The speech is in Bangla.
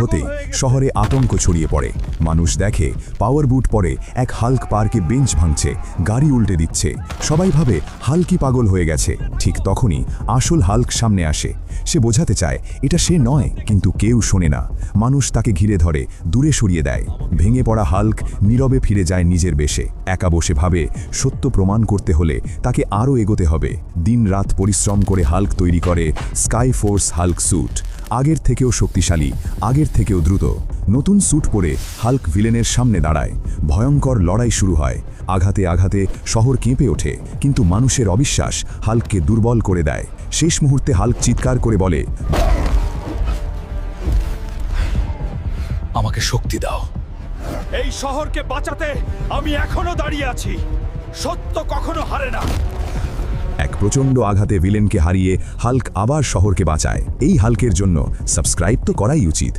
হতেই শহরে আতঙ্ক ছড়িয়ে পড়ে। মানুষ দেখে পাওয়ার বুট পরে এক হাল্ক পার্কে বেঞ্চ ভাঙছে, গাড়ি উল্টে দিচ্ছে। সবাই ভাবে হাল্কই পাগল হয়ে গেছে। ঠিক তখনই আসল হাল্ক সামনে আসে। সে বোঝাতে চায় এটা সে নয়, কিন্তু কেউ শোনে না। মানুষ তাকে ঘিরে ধরে, দূরে সরিয়ে দেয়। ভেঙে পড়া হাল্ক নীরবে ফিরে যায় নিজের বেশে। একা বসে ভাবে সত্য প্রমাণ করতে হলে তাকে আরও এগোতে হবে। দিন-রাত পরিশ্রম করে হাল্ক তৈরি করে স্কাই ফোর্স হাল্ক স্যুট। আগের থেকেও শক্তিশালী, আগের থেকেও দ্রুত। নতুন স্যুট পরে হাল্ক ভিলেনের সামনে দাঁড়ায়। ভয়ঙ্কর লড়াই শুরু হয়। আঘাতে আঘাতে শহর কেঁপে ওঠে, কিন্তু মানুষের অবিশ্বাস হাল্ককে দুর্বল করে দেয়। শেষ মুহূর্তে হাল্ক চিৎকার করে বলে, আমাকে শক্তি দাও। এই শহরকে বাঁচাতে আমি এখনো দাঁড়িয়ে আছি। সত্য কখনো হারে না। এক প্রচণ্ড আঘাতে ভিলেনকে হারিয়ে হাল্ক আবার শহরকে বাঁচায়। এই হাল্কের জন্য সাবস্ক্রাইব তো করাই উচিত।